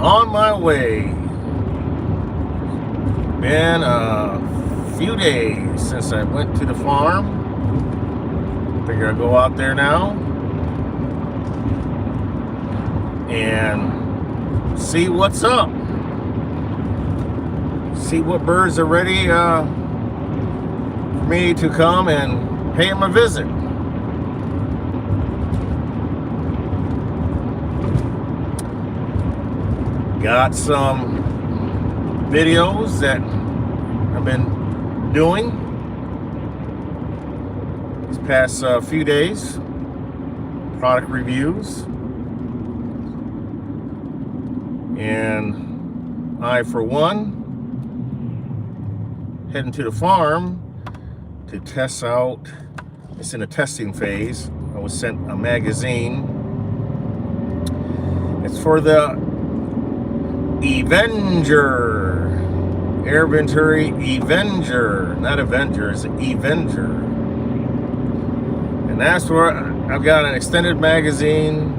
on my way. Been a few days since I went to the farm. Figure I'll go out there now and see what's up. See what birds are ready for me to come and pay them a visit. Got some videos that I've been doing these past few days, product reviews, and I, for one, heading to the farm to test out. It's in the testing phase. I was sent a magazine. It's for the Avenger, Air Venturi Avenger, not Avengers, Avenger. And that's where I've got an extended magazine.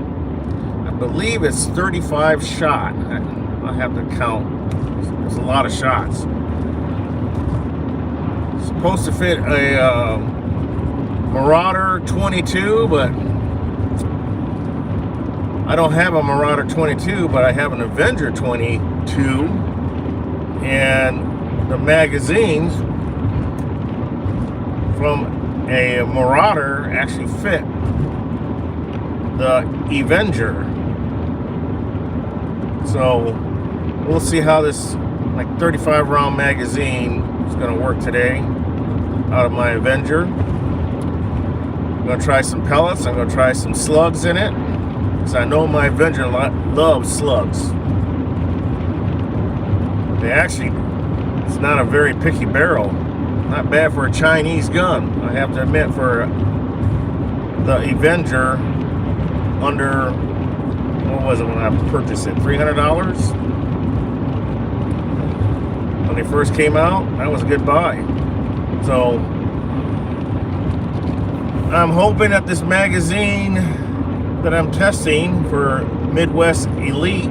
I believe it's 35 shot. I'll have to count. There's a lot of shots. Supposed to fit a Marauder 22, but I don't have a Marauder 22, but I have an Avenger 22, and the magazines from a Marauder actually fit the Avenger. So we'll see how this 35 round magazine is going to work today out of my Avenger. I'm going to try some pellets. I'm going to try some slugs in it, because I know my Avenger loves slugs. It's not a very picky barrel. Not bad for a Chinese gun, I have to admit. For the Avenger, under, what was it when I purchased it? $300? When they first came out, that was a good buy. So I'm hoping that this magazine that I'm testing for Midwest Elite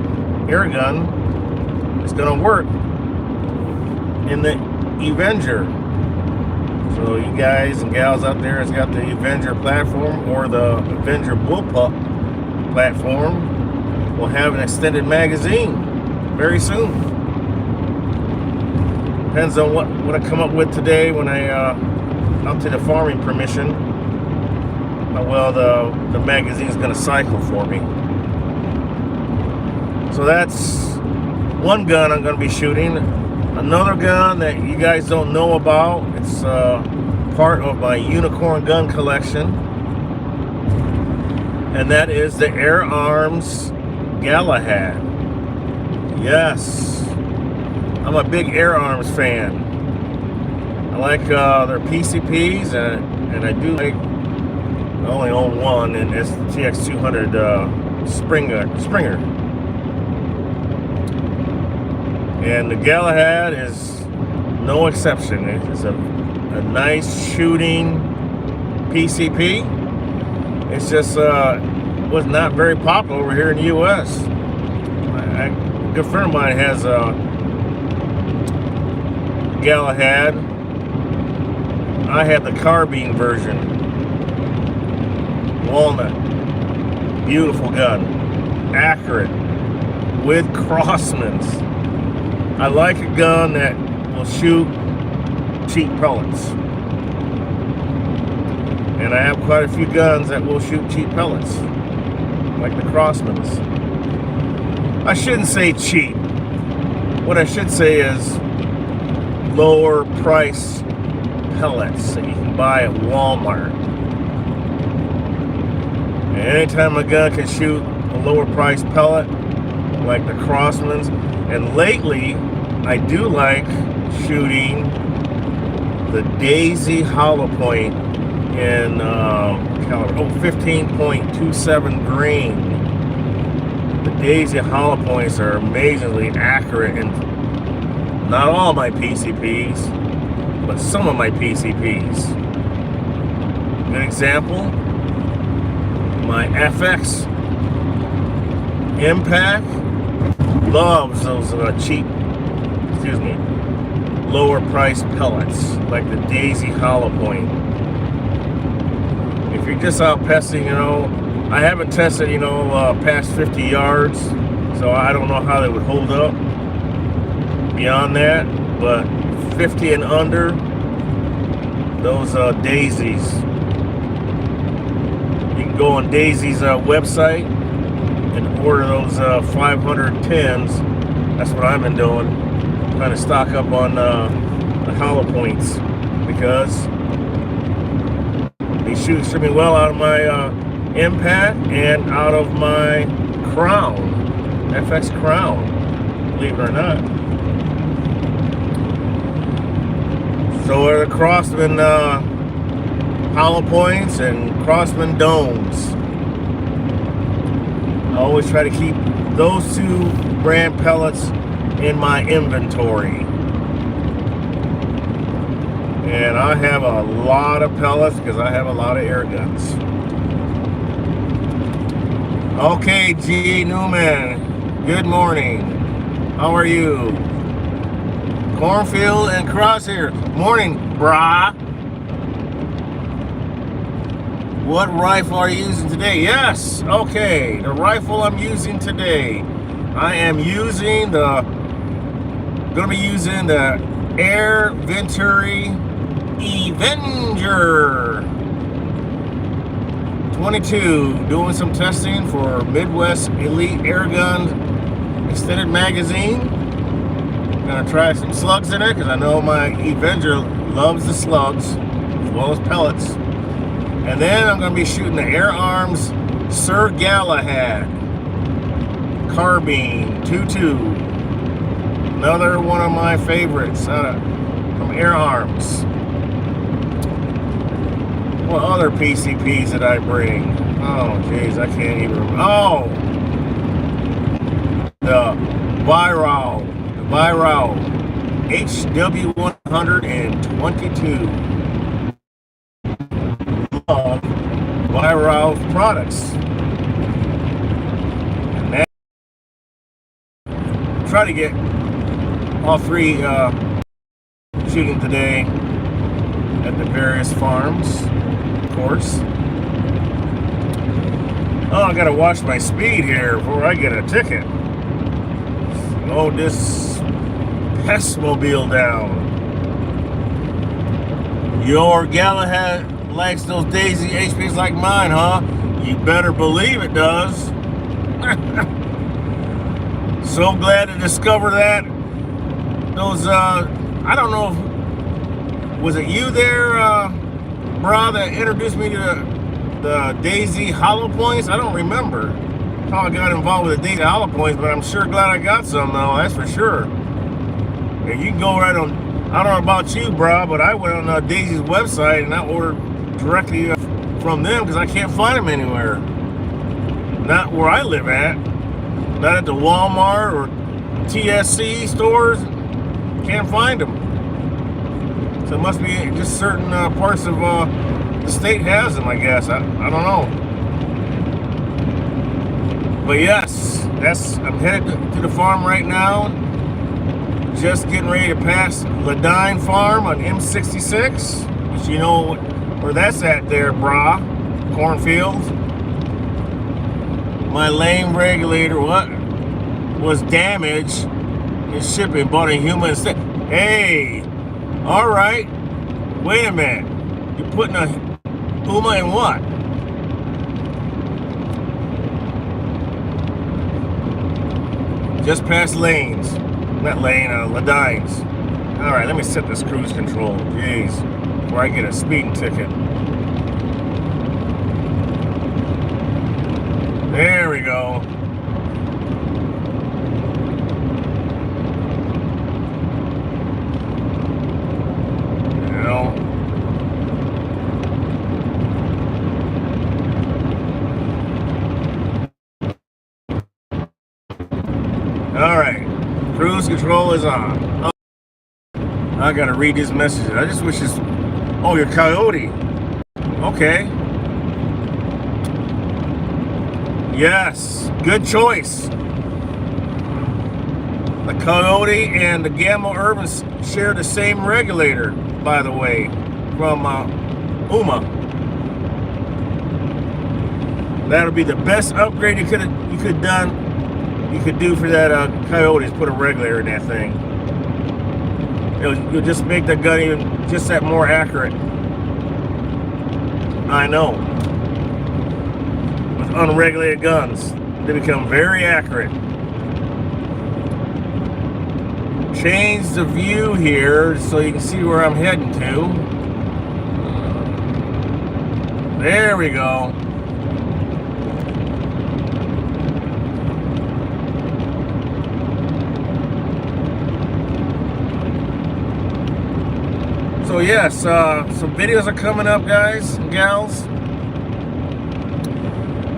Airgun is going to work in the Avenger. So you guys and gals out there has got the Avenger platform or the Avenger bullpup platform will have an extended magazine very soon. Depends on what I come up with today when I out to the farming permission. How well the magazine is going to cycle for me. So that's one gun I'm going to be shooting. Another gun that you guys don't know about, it's part of my unicorn gun collection, and that is the Air Arms Galahad. Yes, I'm a big Air Arms fan. I like their PCPs, and I do like, I only own one, and it's the TX200 Springer. And the Galahad is no exception. It's a nice shooting PCP. It's just was not very popular over here in the U.S. A good friend of mine has a Galahad. I have the carbine version. Walnut. Beautiful gun. Accurate. With crossmans. I like a gun that will shoot cheap pellets. And I have quite a few guns that will shoot cheap pellets, like the Crossmans. I shouldn't say cheap. What I should say is lower price pellets that you can buy at Walmart. And anytime a gun can shoot a lower price pellet, like the Crossmans, and lately I do like shooting the Daisy Hollow Point in caliber 15.27 grain. The Daisy Hollow Points are amazingly accurate in not all my PCPs, but some of my PCPs. Good example, my FX Impact loves those cheap, lower price pellets like the Daisy Hollow Point. If you're just out pesting, I haven't tested, past 50 yards, so I don't know how they would hold up beyond that, but 50 and under, those Daisies. You can go on Daisy's website and order those 500 pins. That's what I've been doing, trying to stock up on the hollow points, because they shoot extremely well out of my impact and out of my Crown, FX Crown, believe it or not. So are the Crossman hollow points and Crossman domes. I always try to keep those two brand pellets in my inventory. And I have a lot of pellets because I have a lot of air guns. Okay, G. Newman, good morning. How are you? Cornfield and Crosshair. Morning, brah. What rifle are you using today? Yes, okay. The rifle I'm using today, I am using gonna be using the Air Venturi Avenger 22, doing some testing for Midwest Elite Airgun Extended Magazine. Gonna try some slugs in it because I know my Avenger loves the slugs as well as pellets. And then I'm gonna be shooting the Air Arms Sir Galahad Carbine 22. Another one of my favorites from Air Arms. What other PCPs did I bring? Oh, jeez, I can't even remember. Oh! The Viral HW122. Love Viral products. And that, try to get all three shooting today at the various farms, of course. Oh, I gotta watch my speed here before I get a ticket. Slow this Pestmobile down. Your Galahad likes those Daisy HPs like mine, huh? You better believe it does. So glad to discover that. Those, I don't know, was it you there, brah, that introduced me to the Daisy Hollow Points? I don't remember how I got involved with the Daisy Hollow Points, but I'm sure glad I got some, though, that's for sure. And you can go right on, I don't know about you, brah, but I went on Daisy's website and I ordered directly from them because I can't find them anywhere. Not where I live at. Not at the Walmart or TSC stores. Can't find them. So it must be just certain parts of the state has them, I guess. I don't know. But yes, I'm headed to the farm right now. Just getting ready to pass Ladine Farm on M66. Which you know where that's at there, brah. Cornfield. My lane regulator, was damaged in shipping, bought a human instead. Hey, all right. Wait a minute. You're putting a Puma in what? Just past lanes. Not lane, Ladines. All right, let me set this cruise control. Jeez, before I get a speeding ticket. There we go. All right, cruise control is on. Oh, I gotta read these messages. I just wish this. Oh, you're Coyote. Okay. Yes, good choice. The Coyote and the Gamma Urban share the same regulator, by the way, from UMA. That'll be the best upgrade you could do for that Coyote is put a regulator in that thing. You'll just make the gun even just that more accurate. I know. With unregulated guns, they become very accurate. Change the view here so you can see where I'm heading to. There we go. So yes, some videos are coming up, guys and gals.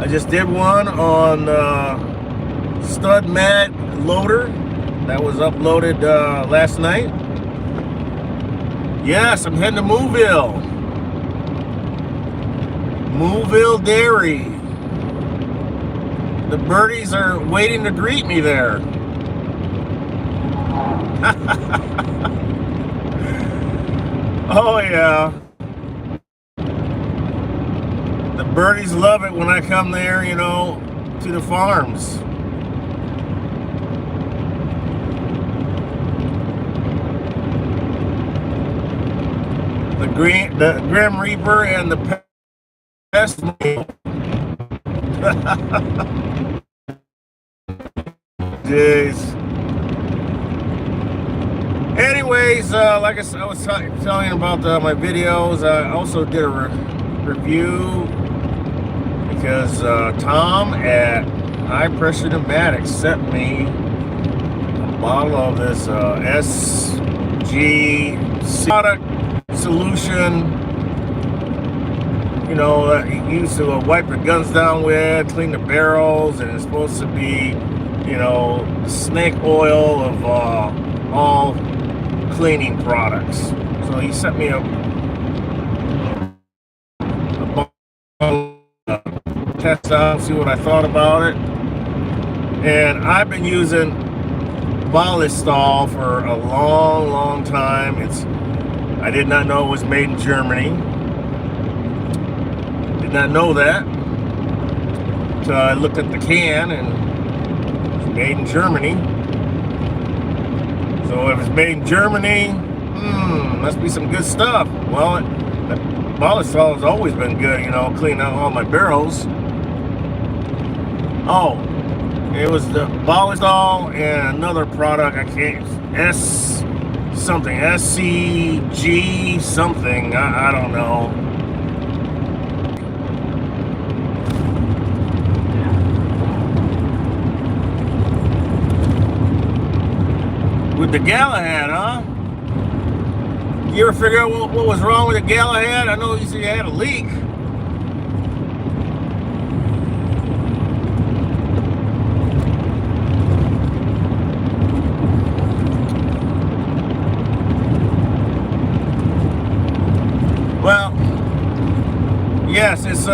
I just did one on Stud Mag Loader. That was uploaded last night. Yes, I'm heading to Mooville. Mooville Dairy. The birdies are waiting to greet me there. Oh yeah. The birdies love it when I come there, you know, to the farms. The Grim Reaper and the Pesting. Jeez. Anyways, like I was telling about my videos, I also did a review because Tom at High Pressure Pneumatics sent me a bottle of this SG product solution, you know, that you use to wipe your guns down with, clean the barrels, and it's supposed to be, you know, snake oil of all cleaning products. So he sent me a test out, see what I thought about it. And I've been using Ballistol for a long time. I did not know it was made in Germany. Did not know that. So I looked at the can and it's made in Germany. So if it's made in Germany, must be some good stuff. Well, Ballistol has always been good, you know, cleaning out all my barrels. Oh, it was the Ballistol and another product, I can't, SCG something, I don't know. With the Galahad, huh? You ever figure out what was wrong with the Galahad? I know you said you had a leak. Well, yes, it's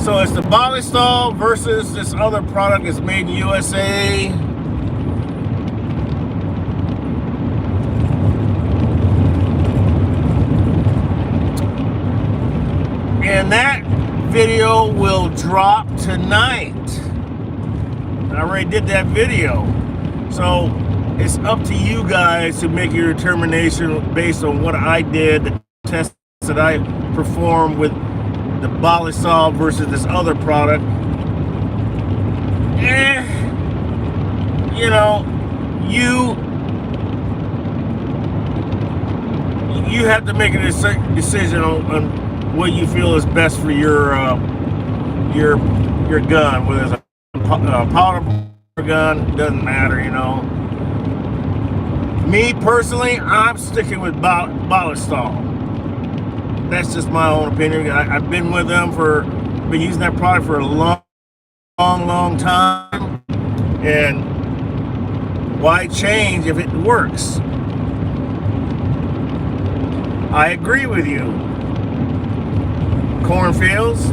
so it's the Ballistol versus this other product that's made in USA. And that video will drop tonight. I already did that video. So it's up to you guys to make your determination based on what I did, the tests that I performed with the Ballistol versus this other product. You know, you have to make a decision on what you feel is best for your gun, whether it's a powder gun, doesn't matter, you know. Me personally, I'm sticking with Ballistol. That's just my own opinion. I've been with them been using that product for a long time, and why change if it works? I agree with you. Cornfields,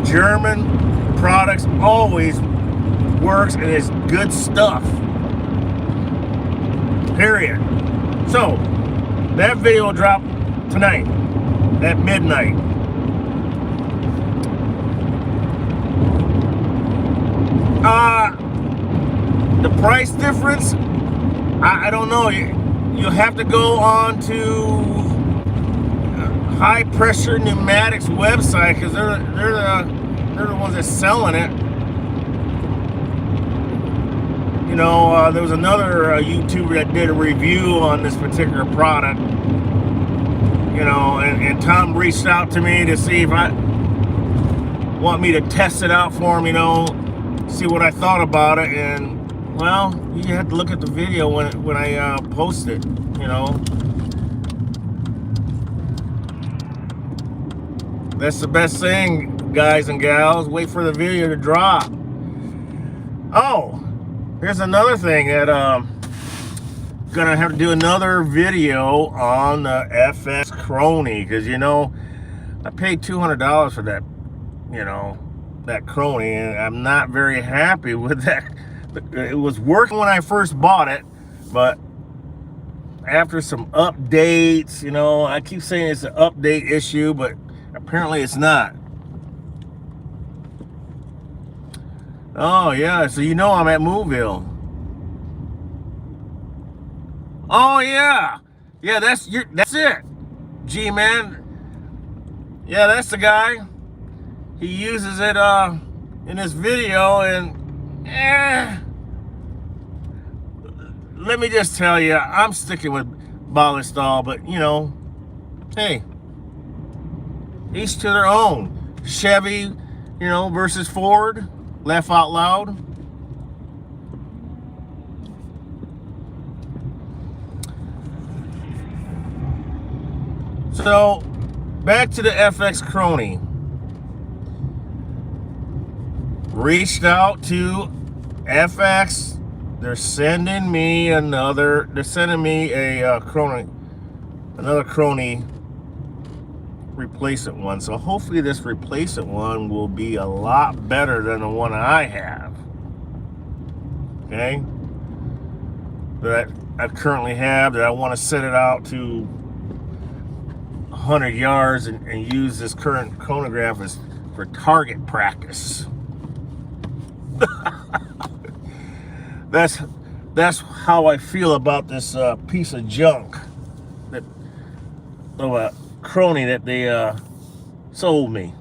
German products always works and it's good stuff. Period. So that video will drop tonight at midnight. The price difference, I don't know. You'll have to go on to High Pressure Pneumatics website, because they're the ones that's selling it. You know, there was another YouTuber that did a review on this particular product. You know, and Tom reached out to me to see if I want me to test it out for him. You know, see what I thought about it, and well, you have to look at the video when I post it. You know, that's the best thing, guys and gals. Wait for the video to drop. Oh, here's another thing that gonna have to do another video on the FX Crony, because you know I paid $200 for that, you know, that Crony, and I'm not very happy with that. It was working when I first bought it, but after some updates, you know, I keep saying it's an update issue, but apparently it's not. Oh yeah, so you know I'm at Moville. Oh yeah, yeah, that's it, G-Man. Yeah, that's the guy. He uses it in this video, and let me just tell you, I'm sticking with Ballestall, but you know, hey, each to their own. Chevy, you know, versus Ford. Laugh out loud. So, back to the FX Crony. Reached out to FX. They're sending me a Crony, another Crony replacement one. So hopefully this replacement one will be a lot better than the one I have. Okay? That I currently have, that I want to set it out to 100 yards and use this current chronograph as for target practice. That's how I feel about this piece of junk of a Crony that they sold me.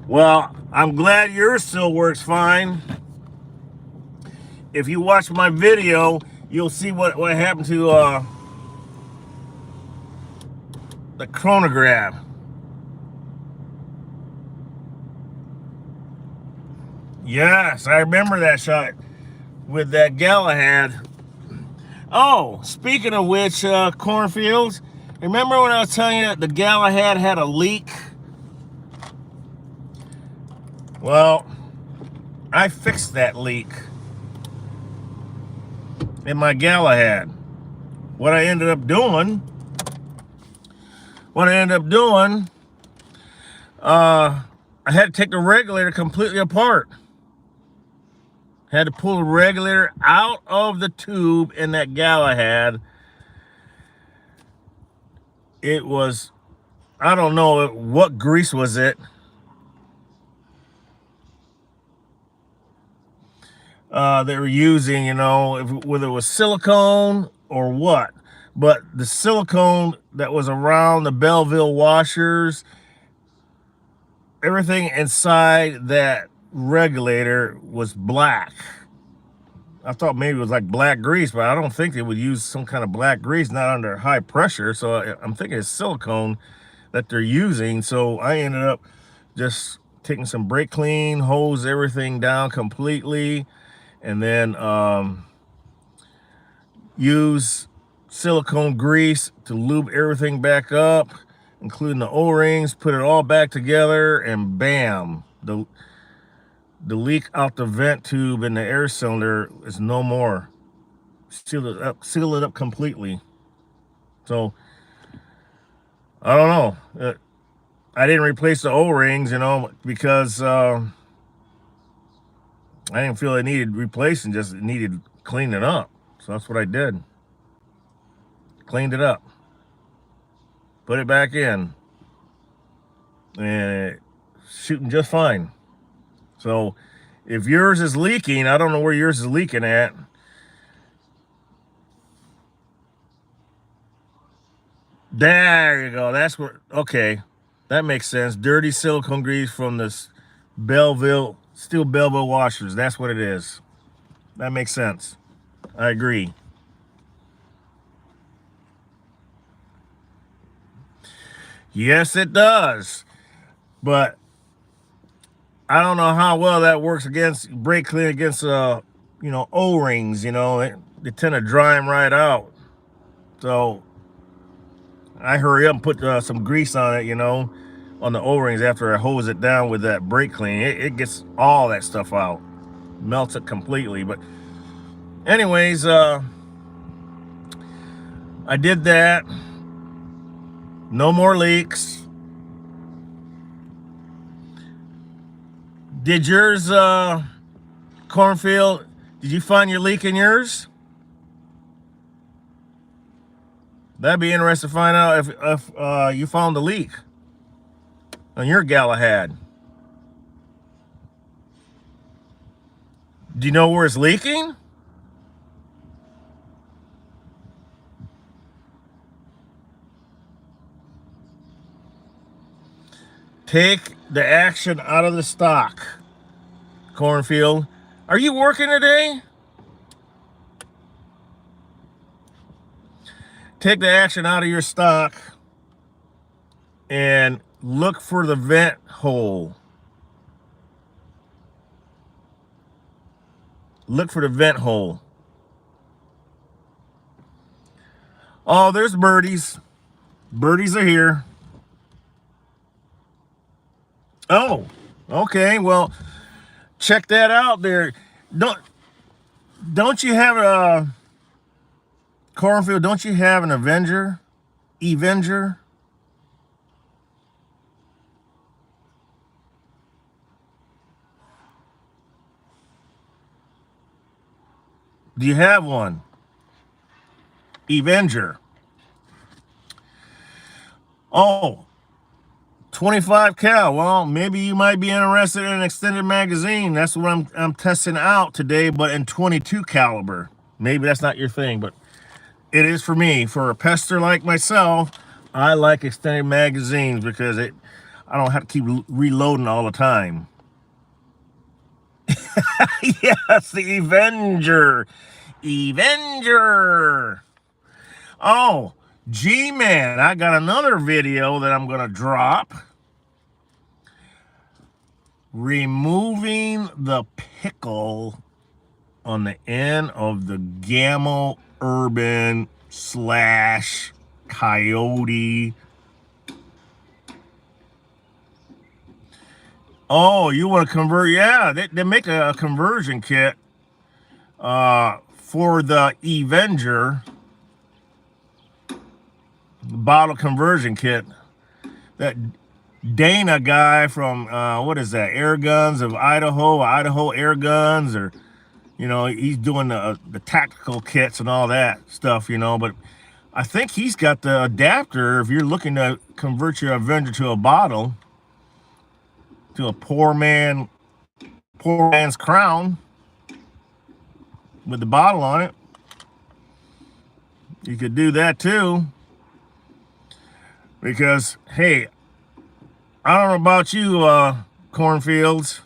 Well, I'm glad yours still works fine. If you watch my video, you'll see what happened to the chronograph. Yes, I remember that shot with that Galahad. Oh, speaking of which, cornfields, remember when I was telling you that the Galahad had a leak? Well, I fixed that leak in my Galahad. What I ended up doing, I had to take the regulator completely apart. Had to pull the regulator out of the tube in that Galahad. It was, I don't know what grease was it. They were using, you know, whether it was silicone or what. But the silicone that was around the Belleville washers, everything inside that regulator was black. I thought maybe it was like black grease, but I don't think they would use some kind of black grease, not under high pressure. So I'm thinking it's silicone that they're using. So I ended up just taking some brake clean, hose everything down completely, and then use silicone grease to lube everything back up, including the O-rings, put it all back together, and bam, the leak out the vent tube in the air cylinder is no more. Seal it up completely. So I don't know. I didn't replace the O-rings, you know, because I didn't feel it needed replacing, just it needed cleaning up. So that's what I did. Cleaned it up. Put it back in. And shooting just fine. So if yours is leaking, I don't know where yours is leaking at. There you go. That's where, okay. That makes sense. Dirty silicone grease from this steel Belleville washers. That's what it is. That makes sense. I agree. Yes, it does. But I don't know how well that works against brake clean against you know, O-rings, you know, they tend to dry them right out. So I hurry up and put some grease on it, you know, on the O-rings after I hose it down with that brake clean. It gets all that stuff out, melts it completely. But anyways, I did that. No more leaks. Did yours, Cornfield, did you find your leak in yours? That'd be interesting to find out if you found the leak on your Galahad. Do you know where it's leaking? Take the action out of the stock, Cornfield. Are you working today? Take the action out of your stock and look for the vent hole. Look for the vent hole. Oh, there's birdies. Birdies are here. Oh, okay. Well, check that out there. Don't you have a Cornfield? Don't you have an Avenger? Avenger? Do you have one? Avenger. Oh, 25 cal. Well, maybe you might be interested in an extended magazine. That's what I'm testing out today, but in 22 caliber. Maybe that's not your thing, but it is for me. For a pester like myself, I like extended magazines because I don't have to keep reloading all the time. Yes, the Avenger. Avenger. Oh, G-Man, I got another video that I'm going to drop. Removing the pickle on the end of the Gamma Urban / Coyote. Oh, you want to convert? Yeah, they make a conversion kit for the Avenger. Bottle conversion kit. That Dana guy from what is that, Air Guns of Idaho Air Guns, or you know, he's doing the tactical kits and all that stuff, you know. But I think he's got the adapter if you're looking to convert your Avenger to a bottle, to a poor man's crown with the bottle on it. You could do that too, because hey, I don't know about you, cornfields.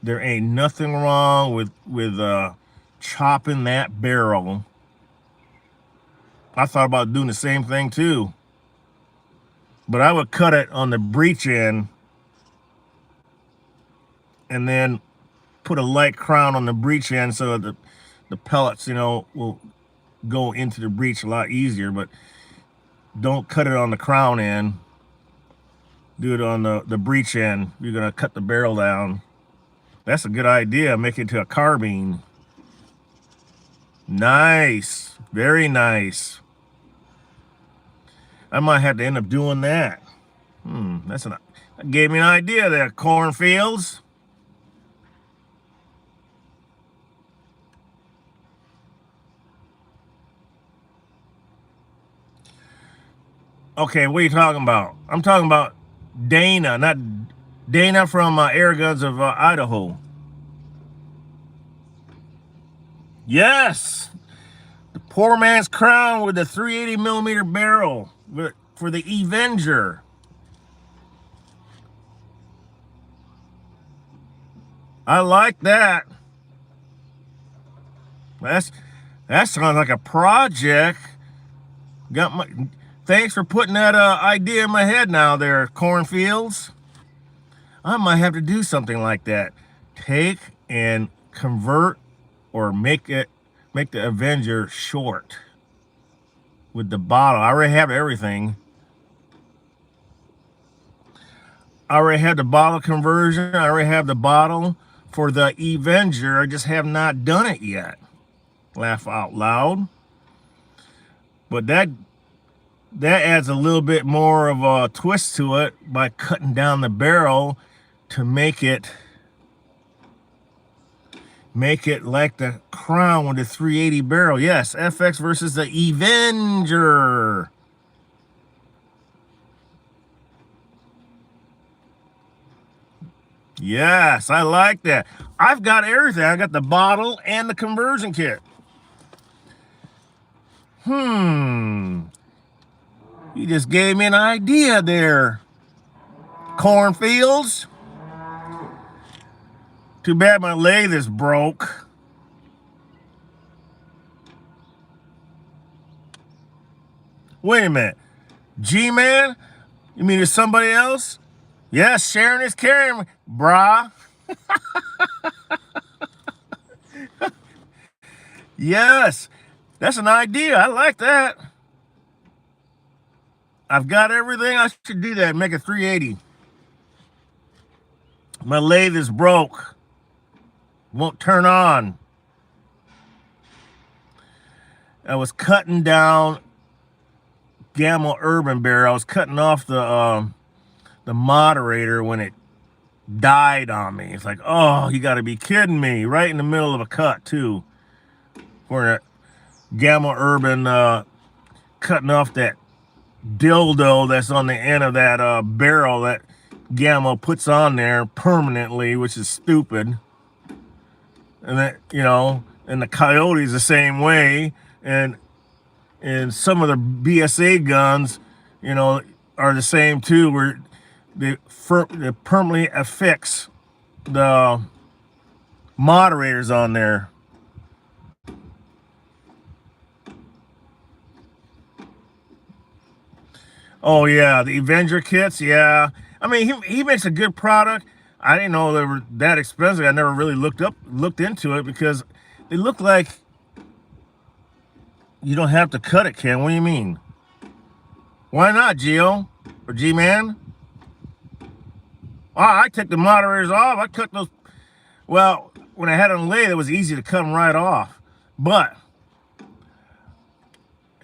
There ain't nothing wrong with chopping that barrel. I thought about doing the same thing too, but I would cut it on the breech end and then put a light crown on the breech end so that the pellets, you know, will go into the breech a lot easier. But don't cut it on the crown end. Do it on the breech end. You're gonna cut the barrel down. That's a good idea. Make it into a carbine. Nice, very nice. I might have to end up doing that. That gave me an idea there, cornfields. Okay, what are you talking about? I'm talking about Dana, not Dana from Air Guns of Idaho. Yes, the poor man's crown with the 380 millimeter barrel for the Avenger. I like that. That sounds like a project. Thanks for putting that idea in my head now there, cornfields. I might have to do something like that. Take and convert or make the Avenger short with the bottle. I already have everything. I already have the bottle conversion. I already have the bottle for the Avenger. I just have not done it yet. Laugh out loud. But that adds a little bit more of a twist to it by cutting down the barrel to make it like the Crown with the 380 barrel. Yes, FX versus the Avenger. Yes, I like that. I've got everything. I got the bottle and the conversion kit. You just gave me an idea there, cornfields. Too bad my lathe is broke. Wait a minute. G-Man? You mean there's somebody else? Yes, sharing is caring, brah. Yes, that's an idea. I like that. I've got everything. I should do that. Make a 380. My lathe is broke. Won't turn on. I was cutting down Gamma Urban Barrel. I was cutting off the moderator when it died on me. It's like, oh, you got to be kidding me. Right in the middle of a cut, too. For a Gamma Urban cutting off that dildo that's on the end of that barrel that Gamma puts on there permanently, which is stupid. And that, and the Coyote's the same way. And some of the BSA guns, are the same too, where they permanently affix the moderators on there. Oh yeah, the Avenger kits, yeah. I mean, he makes a good product. I didn't know they were that expensive. I never really looked into it because they look like you don't have to cut it, Ken. What do you mean? Why not, Geo or G-Man? I took the moderators off. I cut those. Well, when I had it on lathe, it was easy to cut them right off. But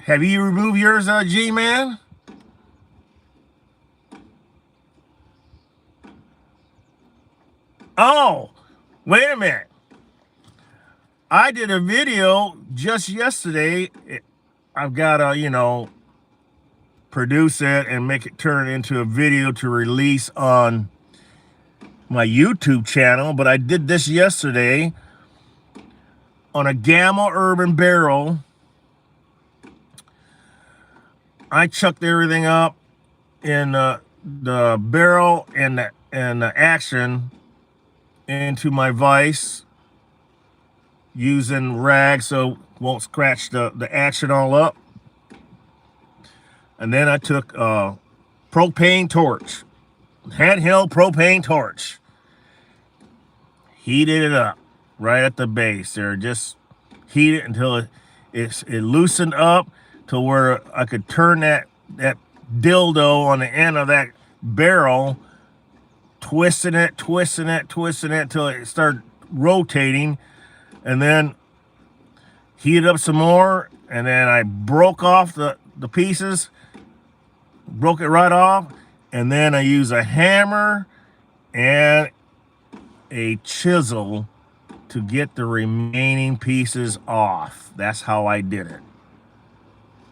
have you removed yours, G-Man? Oh, wait a minute. I did a video just yesterday. I've got to, produce it and make it turn into a video to release on my YouTube channel. But I did this yesterday on a Gamma Urban barrel. I chucked everything up in the barrel and the action into my vise using rags so it won't scratch the action all up. And then I took a propane torch, handheld propane torch, heated it up right at the base there. Just heat it until it loosened up to where I could turn that dildo on the end of that barrel, twisting it until it started rotating, and then heat it up some more. And then I broke off the pieces, broke it right off, and then I use a hammer and a chisel to get the remaining pieces off. That's how I did it.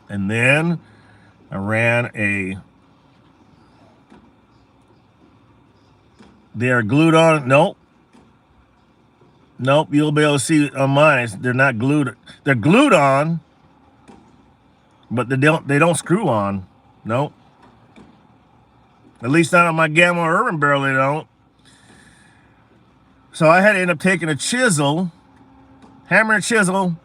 And then I ran they're glued on. Nope, you'll be able to see on mine, they're not glued. They're glued on, but they don't screw on. Nope. At least not on my Gamma Urban barrel, they don't. So I had to end up taking a chisel, hammer and chisel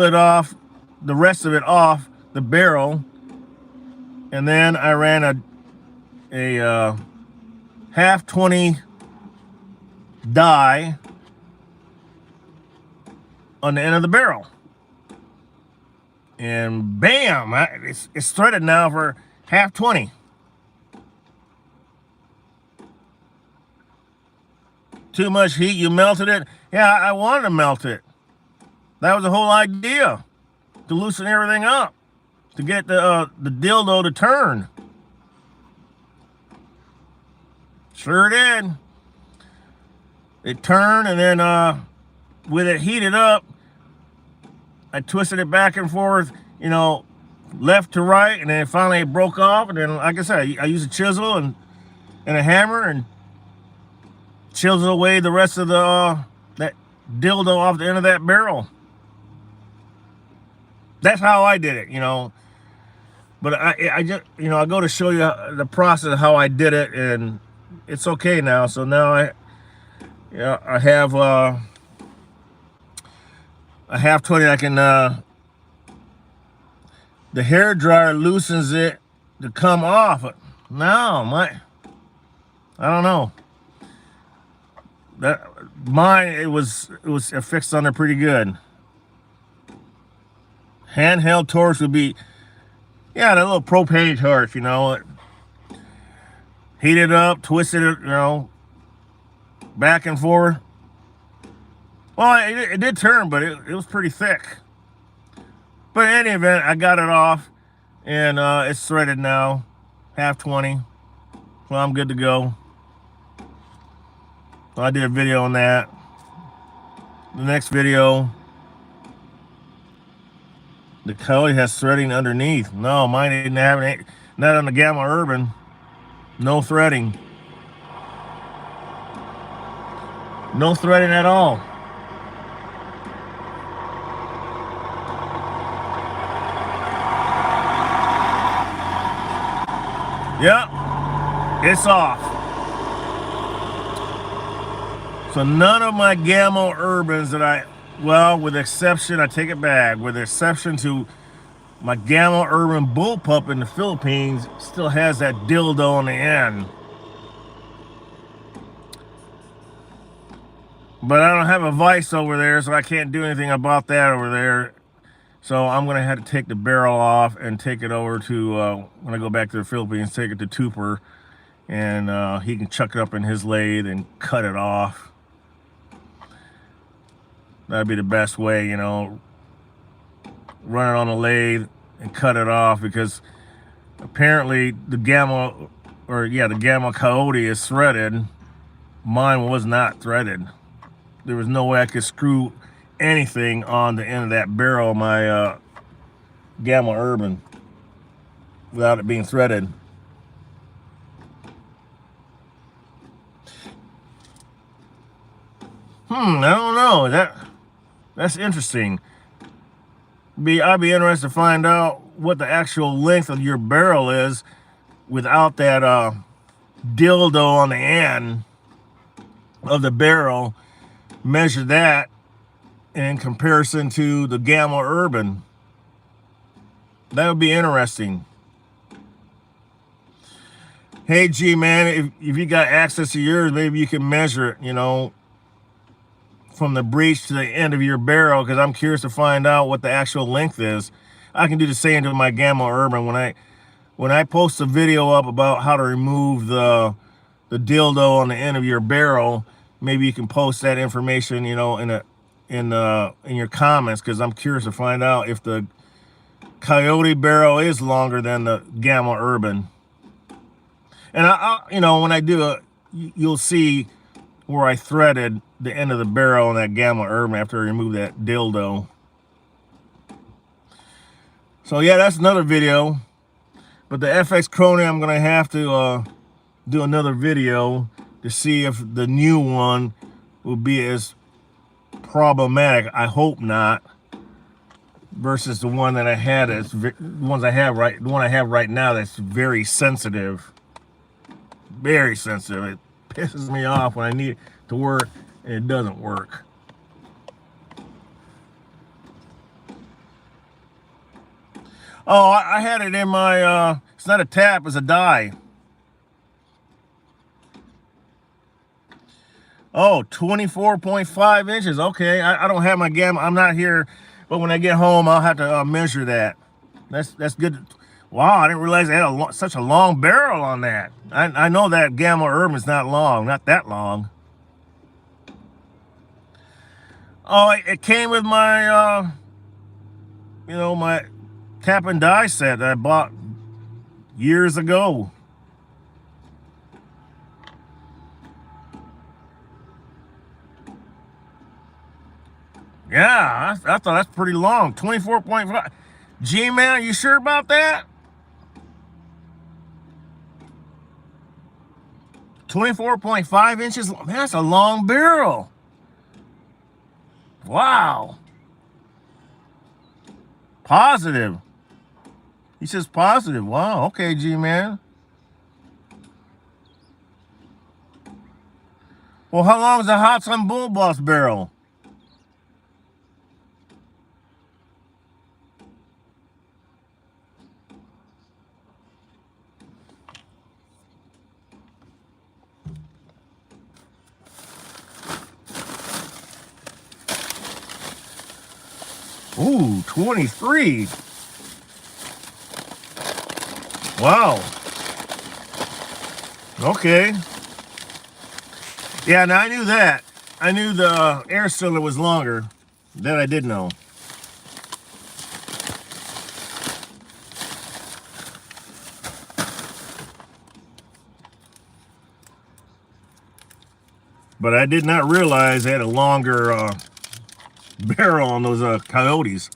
it off, the rest of it off the barrel, and then I ran a half 20 die on the end of the barrel, and bam, it's threaded now for half 20. Too much heat, you melted it. Yeah, I wanted to melt it. That was the whole idea, to loosen everything up, to get the dildo to turn. Sure did. It turned, and then with it heated up, I twisted it back and forth, left to right, and then finally it broke off. And then, like I said, I used a chisel and a hammer and chisel away the rest of that dildo off the end of that barrel. That's how I did it, But I just, I go to show you the process of how I did it, and it's okay now. So now I have a half 20. I can the hair dryer loosens it to come off. No, I don't know. That mine, it was fixed on there pretty good. Handheld torch would be, that little propane torch, heat it up, twist it, back and forth. Well, it did turn, but it was pretty thick. But in any event, I got it off, and it's threaded now, half 20. So I'm good to go. So I did a video on that. The next video, the coyote has threading underneath. No, mine didn't have it. Not on the Gamma Urban. No threading. No threading at all. Yep, it's off. So none of my Gamma Urbans that with exception, I take it back, with exception to my Gamma Urban bullpup in the Philippines, still has that dildo on the end. But I don't have a vise over there, so I can't do anything about that over there. So I'm going to have to take the barrel off and take it over to, when I go back to the Philippines, take it to Tupper, and he can chuck it up in his lathe and cut it off. That'd be the best way, run it on the lathe and cut it off, because apparently the Gamma Coyote is threaded. Mine was not threaded. There was no way I could screw anything on the end of that barrel of my Gamma Urban without it being threaded. I don't know. That's interesting. I'd be interested to find out what the actual length of your barrel is without that dildo on the end of the barrel. Measure that in comparison to the Gamma Urban. That would be interesting. Hey, G man, if you got access to yours, maybe you can measure it, from the breech to the end of your barrel, because I'm curious to find out what the actual length is. I can do the same to my Gamma Urban. When I post a video up about how to remove the dildo on the end of your barrel, maybe you can post that information, in your comments, because I'm curious to find out if the Coyote barrel is longer than the Gamma Urban. And you know, when I do it, you'll see where I threaded the end of the barrel in that Gamma Urban after I remove that dildo. So yeah, that's another video. But the FX Chronia, I'm gonna have to do another video to see if the new one will be as problematic. I hope not. Versus the one that I had, the one I have right now that's very sensitive. Very sensitive. It pisses me off when I need it to work and it doesn't work. Oh, I had it in my, it's not a tap, it's a die. Oh, 24.5 inches. Okay, I don't have my Gamma. I'm not here, but when I get home, I'll have to measure that. That's good. Wow, I didn't realize they had such a long barrel on that. I know that Gamma Urban is not long, not that long. Oh, it came with my, you know, my tap and die set that I bought years ago. Yeah, I thought that's pretty long. 24.5. G-Man, are you sure about that? 24.5 inches? Man, that's a long barrel. Wow. Positive. He says positive. Wow, okay, G-Man. Well, how long is the Hot Sun Bull Boss barrel? Ooh, 23. Wow. Okay. Yeah, now I knew that. I knew the air cylinder was longer. That I did know. But I did not realize they had a longer barrel on those Coyotes.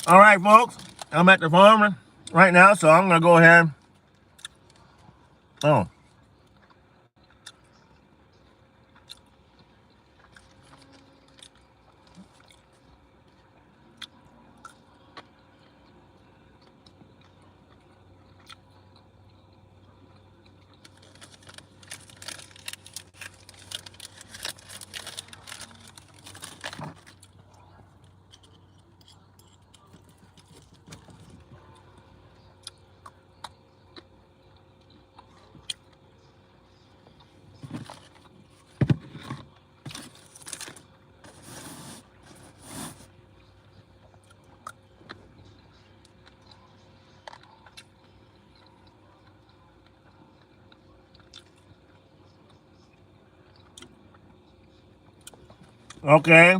All right, folks, I'm at the farm right now, so I'm gonna go ahead. Oh. Okay.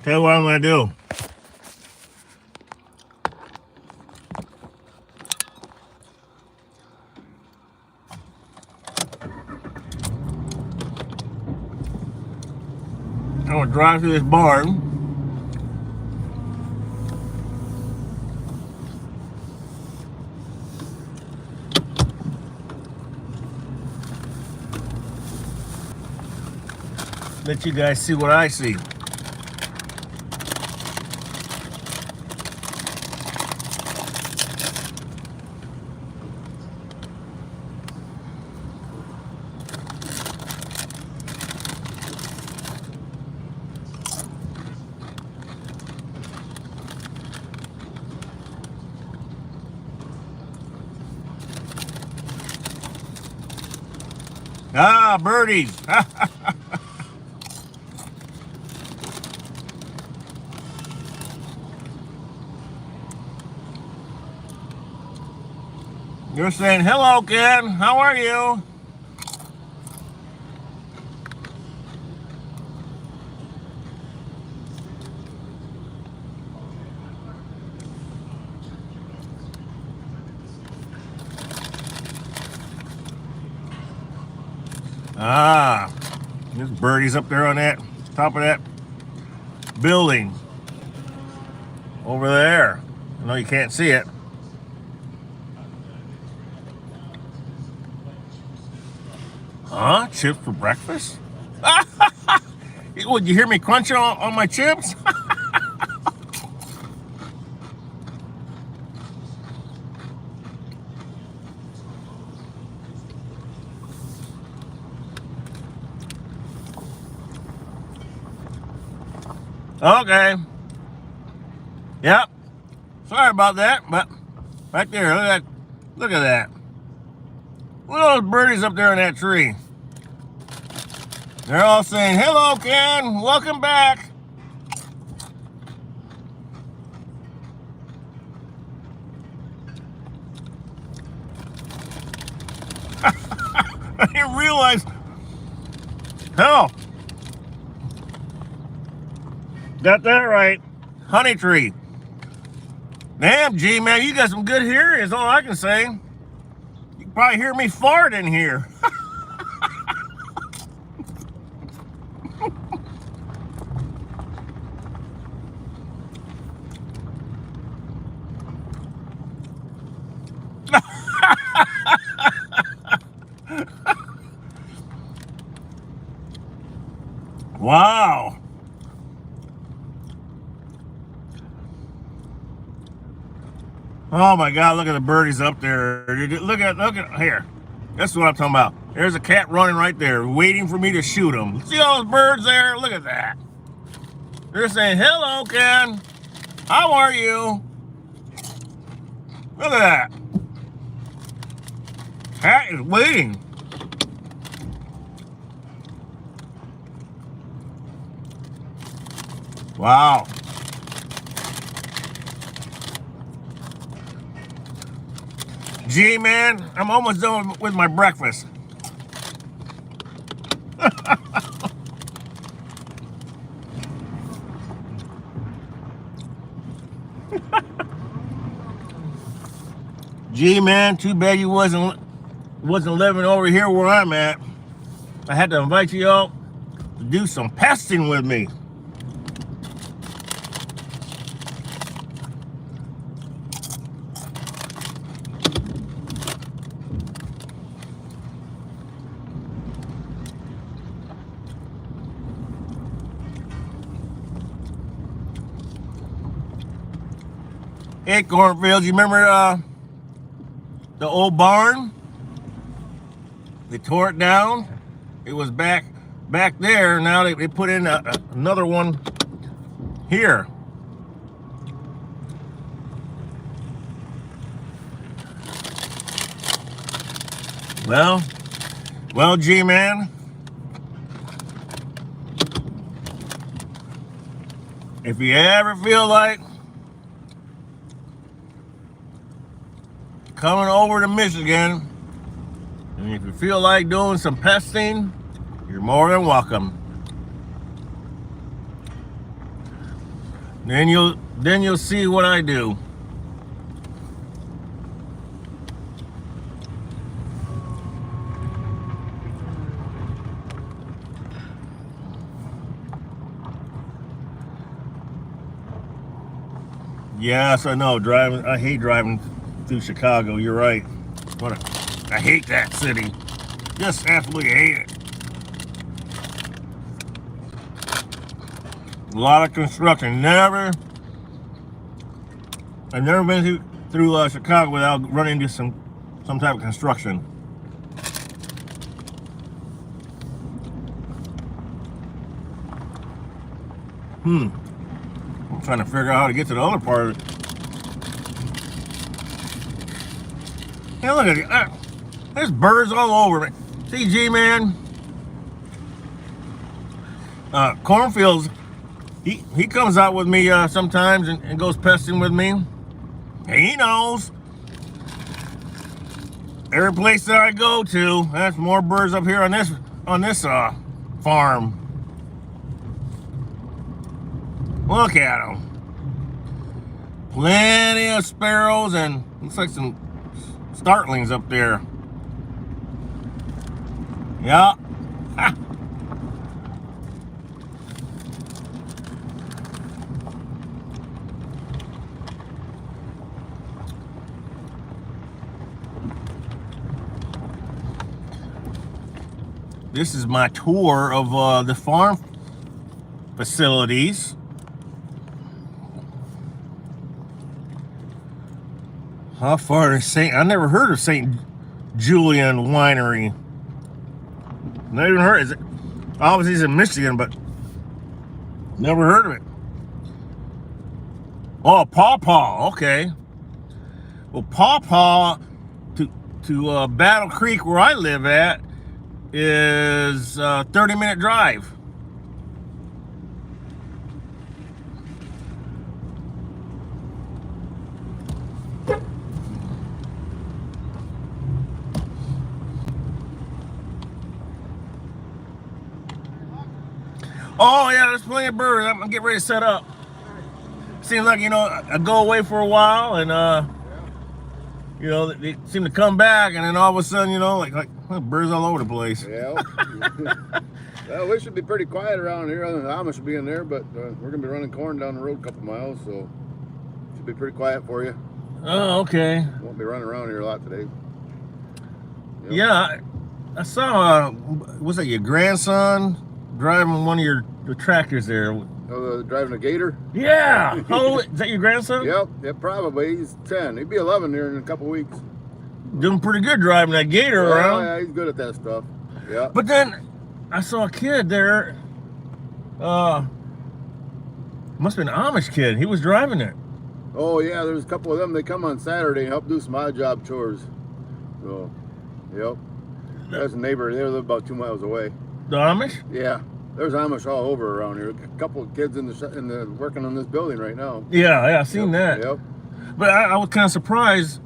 Tell you what I'm gonna do. I'm gonna drive through this barn. let you guys see what I see. Ah, birdies. You're saying, hello, Ken. How are you? Ah, there's birdies up there on that top of that building over there. I know you can't see it. Huh? Chips for breakfast? Would you hear me crunching on my chips? Okay. Yep. Sorry about that, but right there, look at that. Look at that. Look at those birdies up there in that tree. They're all saying, hello, Ken. Welcome back. I didn't realize. Hell. Got that right. Honey tree. Damn, G, man, you got some good hearing is all I can say. You can probably hear me fart in here. Wow. Oh my God, look at the birdies up there. Look at here. That's what I'm talking about. There's a cat running right there, waiting for me to shoot him. See all those birds there? Look at that. They're saying, hello, Ken. How are you? Look at that. Cat is waiting. Wow. Gee, man, I'm almost done with my breakfast. Gee, man, too bad you wasn't living over here where I'm at. I had to invite you all to do some pesting with me. Hey, Cornfields, you remember the old barn? They tore it down. It was back there. Now they put in another one here. Well, G-Man, if you ever feel like coming over to Michigan, and if you feel like doing some pesting, you're more than welcome. Then you'll see what I do. Yes, I know. I hate driving through Chicago. You're right. I hate that city. Just absolutely hate it. A lot of construction. I've never been through Chicago without running into some type of construction. I'm trying to figure out how to get to the other part of it. Hey, look at it. There's birds all over me. CG, man. Cornfields, he comes out with me sometimes and goes pesting with me. And he knows every place that I go to, that's more birds up here on this farm. Look at them. Plenty of sparrows and looks like some starlings up there. Yeah. This is my tour of the farm facilities. How far is I never heard of St. Julian Winery. Not even heard. Is it? Obviously, it's in Michigan, but never heard of it. Oh, Paw Paw. Okay. Well, Paw Paw to Battle Creek, where I live at, is a 30-minute drive. Oh yeah, there's plenty of birds. I'm getting ready to set up. Seems like, I go away for a while and they seem to come back, and then all of a sudden, like birds all over the place. Yeah. Well, we should be pretty quiet around here. Other than the Amish will be in there, but we're gonna be running corn down the road a couple miles, so should be pretty quiet for you. Oh, okay. Won't be running around here a lot today. Yep. Yeah, I saw. Was that your grandson driving one of the tractors there? Oh, driving a gator? Yeah. Oh, is that your grandson? Yep, probably. He's 10. He'll be 11 here in a couple weeks. Doing pretty good driving that gator around. Yeah, he's good at that stuff. Yeah. But then I saw a kid there. Must have been an Amish kid. He was driving it. Oh yeah, there's a couple of them. They come on Saturday and help do some odd job chores. So, yep. There's a neighbor. They live about 2 miles away. The Amish? Yeah. There's Amish all over around here. A couple of kids in the working on this building right now. Yeah, I seen that. Yep. But I was kind of surprised.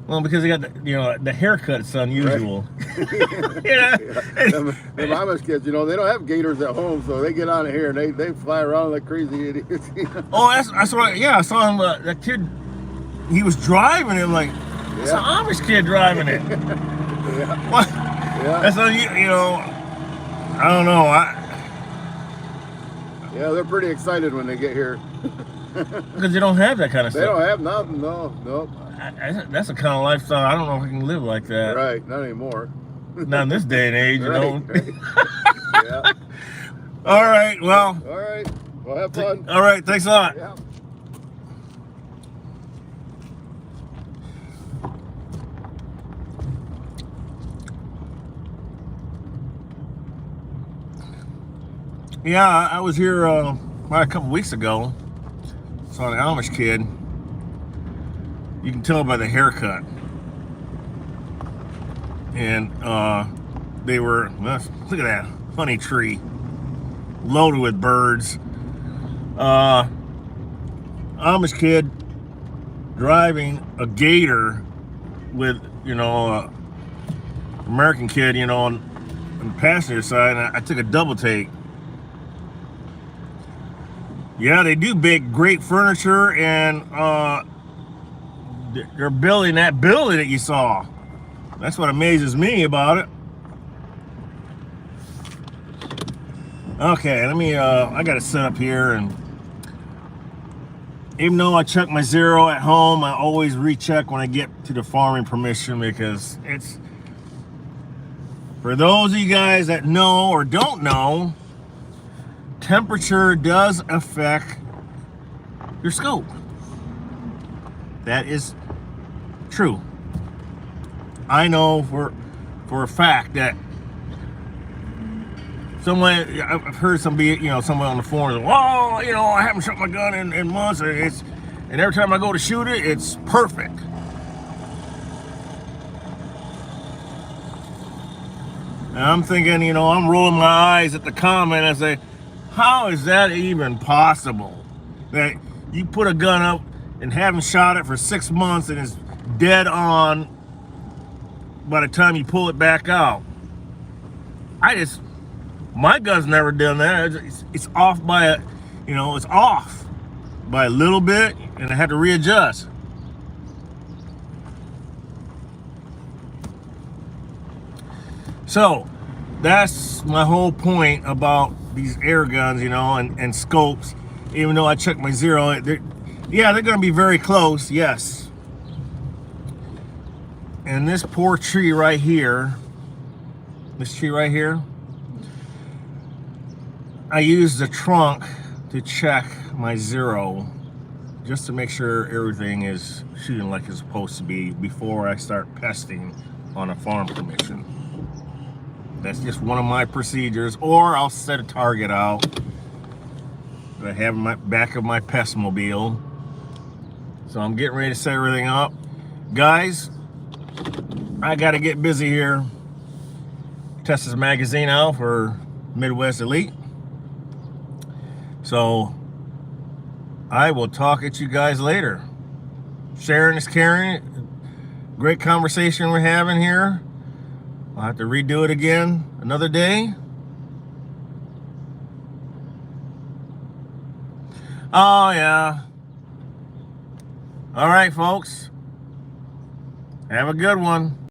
Well, because they got the haircut's unusual. Right. Yeah. Them Amish kids, they don't have gators at home, so they get on it here and they fly around like crazy idiots. Oh, that's what. I saw him. That kid, he was driving it like it's an Amish kid driving it. Yeah. What? Yeah. That's I don't know. Yeah, they're pretty excited when they get here. Because they don't have that kind of stuff. They don't have nothing, no. That's the kind of lifestyle. I don't know if I can live like that. Right, not anymore. Not in this day and age, Right. Yeah. All right, well. All right, well, have fun. All right, thanks a lot. Yeah. Yeah, I was here a couple weeks ago. Saw an Amish kid. You can tell by the haircut. And they were, look at that honey tree, loaded with birds. Amish kid driving a gator with, American kid, on the passenger side, and I took a double take. Yeah, they do big, great furniture, and they're building that building that you saw. That's what amazes me about it. Okay, let me, I got to set up here, and even though I check my zero at home, I always recheck when I get to the farming permission, because it's, for those of you guys that know or don't know, temperature does affect your scope. That is true. I know for a fact that I've heard someone on the forum, well, I haven't shot my gun in months, and every time I go to shoot it, it's perfect. And I'm thinking, I'm rolling my eyes at the comment and say, how is that even possible? That you put a gun up and haven't shot it for 6 months and it's dead on by the time you pull it back out. My gun's never done that. It's off by it's off by a little bit, and I had to readjust. So that's my whole point about these air guns, and scopes. Even though I checked my zero, they're going to be very close, yes. And this poor tree right here, I use the trunk to check my zero just to make sure everything is shooting like it's supposed to be before I start pesting on a farm commission. That's just one of my procedures. Or I'll set a target out that I have in my back of my pest mobile. So I'm getting ready to set everything up. Guys, I got to get busy here. Test this magazine out for Midwest Elite. So I will talk at you guys later. Sharing is caring. Great conversation we're having here. I'll have to redo it again another day. Oh, yeah. All right, folks. Have a good one.